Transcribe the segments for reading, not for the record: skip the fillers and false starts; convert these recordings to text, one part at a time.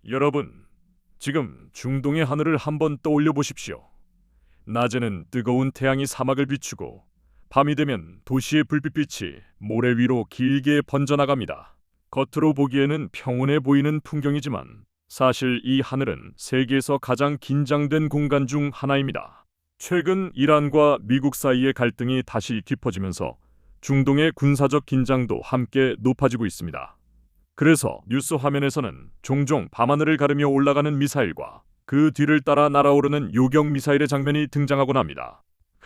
여러분, 지금 중동의 하늘을 한번 떠올려 보십시오. 낮에는 뜨거운 태양이 사막을 비추고 밤이 되면 도시의 불빛빛이 모래 위로 길게 번져나갑니다. 겉으로 보기에는 평온해 보이는 풍경이지만 사실 이 하늘은 세계에서 가장 긴장된 공간 중 하나입니다. 최근 이란과 미국 사이의 갈등이 다시 깊어지면서 중동의 군사적 긴장도 함께 높아지고 있습니다. 그래서 뉴스 화면에서는 종종 밤하늘을 가르며 올라가는 미사일과 그 뒤를 따라 날아오르는 요격 미사일의 장면이 등장하곤 합니다.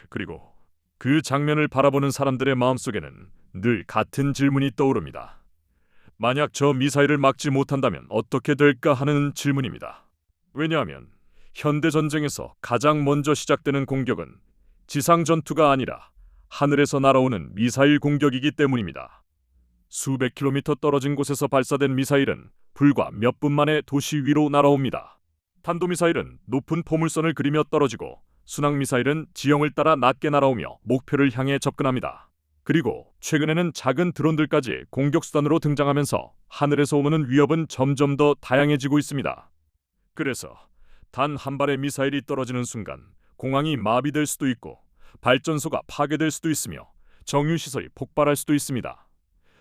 그리고 그 장면을 바라보는 사람들의 마음속에는 늘 같은 질문이 떠오릅니다. 만약 저 미사일을 막지 못한다면 어떻게 될까 하는 질문입니다. 왜냐하면 현대 전쟁에서 가장 먼저 시작되는 공격은 지상 전투가 아니라 하늘에서 날아오는 미사일 공격이기 때문입니다. 수백 킬로미터 떨어진 곳에서 발사된 미사일은 불과 몇 분 만에 도시 위로 날아옵니다. 탄도미사일은 높은 포물선을 그리며 떨어지고 순항미사일은 지형을 따라 낮게 날아오며 목표를 향해 접근합니다. 그리고 최근에는 작은 드론들까지 공격수단으로 등장하면서 하늘에서 오는 위협은 점점 더 다양해지고 있습니다. 그래서 단 한 발의 미사일이 떨어지는 순간 공항이 마비될 수도 있고 발전소가 파괴될 수도 있으며 정유시설이 폭발할 수도 있습니다.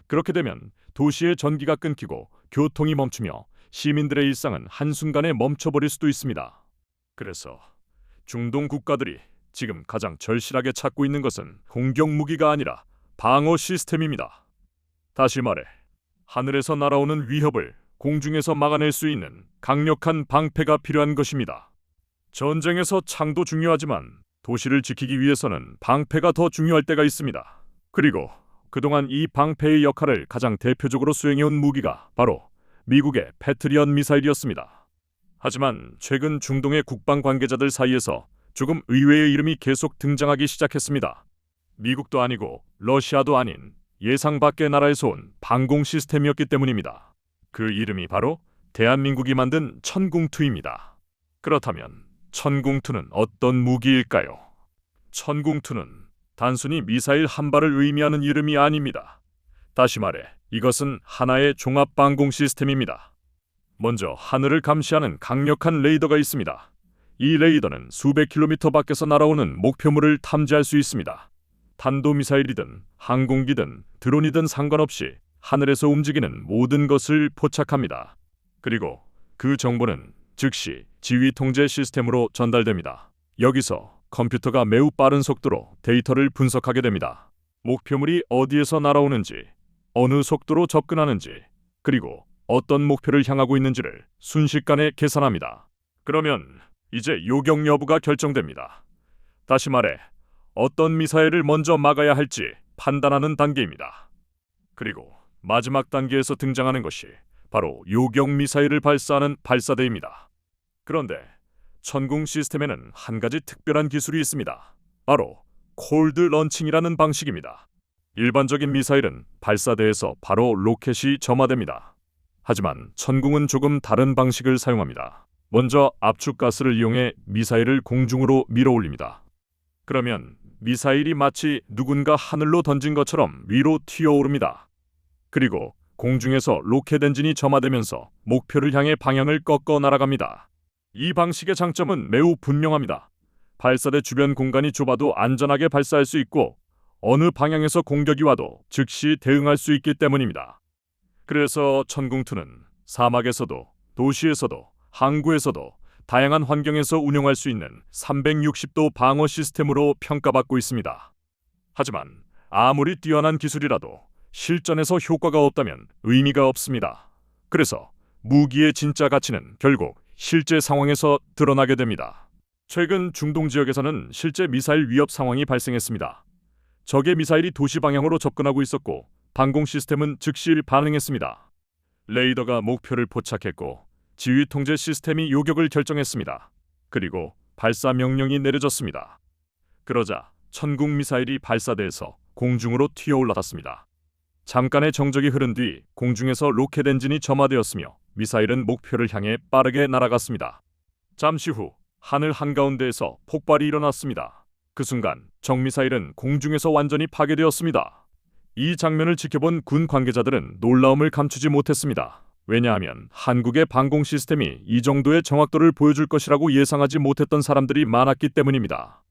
그렇게 되면 도시의 전기가 끊기고 교통이 멈추며 시민들의 일상은 한순간에 멈춰버릴 수도 있습니다. 그래서 중동 국가들이 지금 가장 절실하게 찾고 있는 것은 공격 무기가 아니라 방어 시스템입니다. 다시 말해, 하늘에서 날아오는 위협을 공중에서 막아낼 수 있는 강력한 방패가 필요한 것입니다. 전쟁에서 창도 중요하지만 도시를 지키기 위해서는 방패가 더 중요할 때가 있습니다. 그리고 그동안 이 방패의 역할을 가장 대표적으로 수행해온 무기가 바로 미국의 패트리엇 미사일이었습니다. 하지만 최근 중동의 국방 관계자들 사이에서 조금 의외의 이름이 계속 등장하기 시작했습니다. 미국도 아니고 러시아도 아닌 예상 밖의 나라에서 온 방공 시스템이었기 때문입니다. 그 이름이 바로 대한민국이 만든 천궁2입니다. 그렇다면 천궁2는 어떤 무기일까요? 천궁2는 단순히 미사일 한 발을 의미하는 이름이 아닙니다. 다시 말해, 이것은 하나의 종합 방공 시스템입니다. 먼저 하늘을 감시하는 강력한 레이더가 있습니다. 이 레이더는 수백 킬로미터 밖에서 날아오는 목표물을 탐지할 수 있습니다. 탄도미사일이든 항공기든 드론이든 상관없이 하늘에서 움직이는 모든 것을 포착합니다. 그리고 그 정보는 즉시 지휘 통제 시스템으로 전달됩니다. 여기서 컴퓨터가 매우 빠른 속도로 데이터를 분석하게 됩니다. 목표물이 어디에서 날아오는지, 어느 속도로 접근하는지, 그리고 어떤 목표를 향하고 있는지를 순식간에 계산합니다. 그러면 이제 요격 여부가 결정됩니다. 다시 말해, 어떤 미사일을 먼저 막아야 할지 판단하는 단계입니다. 그리고 마지막 단계에서 등장하는 것이 바로 요격 미사일을 발사하는 발사대입니다. 그런데 천궁 시스템에는 한 가지 특별한 기술이 있습니다. 바로 콜드 런칭이라는 방식입니다. 일반적인 미사일은 발사대에서 바로 로켓이 점화됩니다. 하지만 천궁은 조금 다른 방식을 사용합니다. 먼저 압축가스를 이용해 미사일을 공중으로 밀어올립니다. 그러면 미사일이 마치 누군가 하늘로 던진 것처럼 위로 튀어오릅니다. 그리고 공중에서 로켓 엔진이 점화되면서 목표를 향해 방향을 꺾어 날아갑니다. 이 방식의 장점은 매우 분명합니다. 발사대 주변 공간이 좁아도 안전하게 발사할 수 있고 어느 방향에서 공격이 와도 즉시 대응할 수 있기 때문입니다. 그래서 천궁2는 사막에서도 도시에서도 항구에서도 다양한 환경에서 운용할 수 있는 360도 방어 시스템으로 평가받고 있습니다. 하지만 아무리 뛰어난 기술이라도 실전에서 효과가 없다면 의미가 없습니다. 그래서 무기의 진짜 가치는 결국 실제 상황에서 드러나게 됩니다. 최근 중동 지역에서는 실제 미사일 위협 상황이 발생했습니다. 적의 미사일이 도시 방향으로 접근하고 있었고 방공 시스템은 즉시 반응했습니다. 레이더가 목표를 포착했고 지휘 통제 시스템이 요격을 결정했습니다. 그리고 발사 명령이 내려졌습니다. 그러자 천궁 미사일이 발사대에서 공중으로 튀어 올라갔습니다. 잠깐의 정적이 흐른 뒤 공중에서 로켓 엔진이 점화되었으며 미사일은 목표를 향해 빠르게 날아갔습니다. 잠시 후 하늘 한가운데에서 폭발이 일어났습니다. 그 순간 적미사일은 공중에서 완전히 파괴되었습니다. 이 장면을 지켜본 군 관계자들은 놀라움을 감추지 못했습니다. 왜냐하면 한국의 방공 시스템이 이 정도의 정확도를 보여줄 것이라고 예상하지 못했던 사람들이 많았기 때문입니다.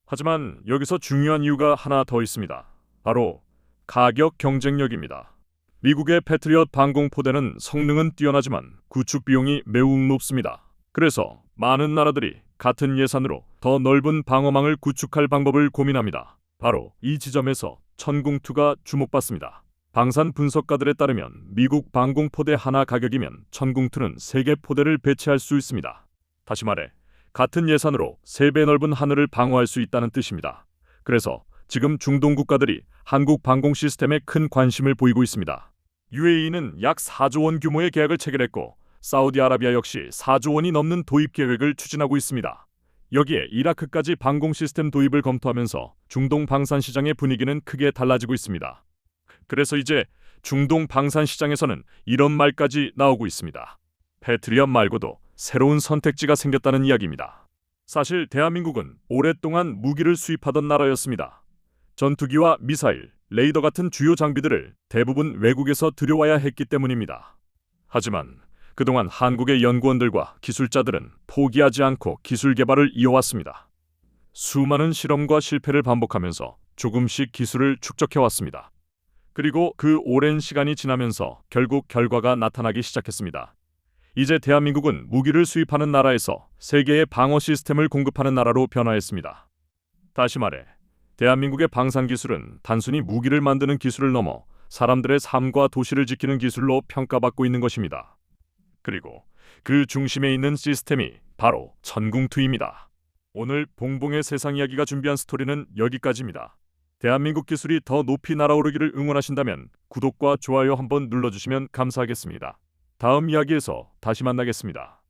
하지만 여기서 중요한 이유가 하나 더 있습니다. 바로 가격 경쟁력입니다. 미국의 패트리엇 방공포대는 성능은 뛰어나지만 구축 비용이 매우 높습니다. 그래서 많은 나라들이 같은 예산으로 더 넓은 방어망을 구축할 방법을 고민합니다. 바로 이 지점에서 천궁2가 주목받습니다. 방산 분석가들에 따르면 미국 방공포대 하나 가격이면 천궁2는 3개 포대를 배치할 수 있습니다. 다시 말해 같은 예산으로 3배 넓은 하늘을 방어할 수 있다는 뜻입니다. 그래서 지금 중동 국가들이 한국 방공 시스템에 큰 관심을 보이고 있습니다. UAE는 약 4조 원 규모의 계약을 체결했고 사우디아라비아 역시 4조 원이 넘는 도입 계획을 추진하고 있습니다. 여기에 이라크까지 방공 시스템 도입을 검토하면서 중동 방산 시장의 분위기는 크게 달라지고 있습니다. 그래서 이제 중동 방산 시장에서는 이런 말까지 나오고 있습니다. 패트리엇 말고도 새로운 선택지가 생겼다는 이야기입니다. 사실 대한민국은 오랫동안 무기를 수입하던 나라였습니다. 전투기와 미사일, 레이더 같은 주요 장비들을 대부분 외국에서 들여와야 했기 때문입니다. 하지만 그동안 한국의 연구원들과 기술자들은 포기하지 않고 기술 개발을 이어왔습니다. 수많은 실험과 실패를 반복하면서 조금씩 기술을 축적해왔습니다. 그리고 그 오랜 시간이 지나면서 결국 결과가 나타나기 시작했습니다. 이제 대한민국은 무기를 수입하는 나라에서 세계의 방어 시스템을 공급하는 나라로 변화했습니다. 다시 말해 대한민국의 방산 기술은 단순히 무기를 만드는 기술을 넘어 사람들의 삶과 도시를 지키는 기술로 평가받고 있는 것입니다. 그리고 그 중심에 있는 시스템이 바로 천궁2입니다. 오늘 봉봉의 세상 이야기가 준비한 스토리는 여기까지입니다. 대한민국 기술이 더 높이 날아오르기를 응원하신다면 구독과 좋아요 한번 눌러주시면 감사하겠습니다. 다음 이야기에서 다시 만나겠습니다.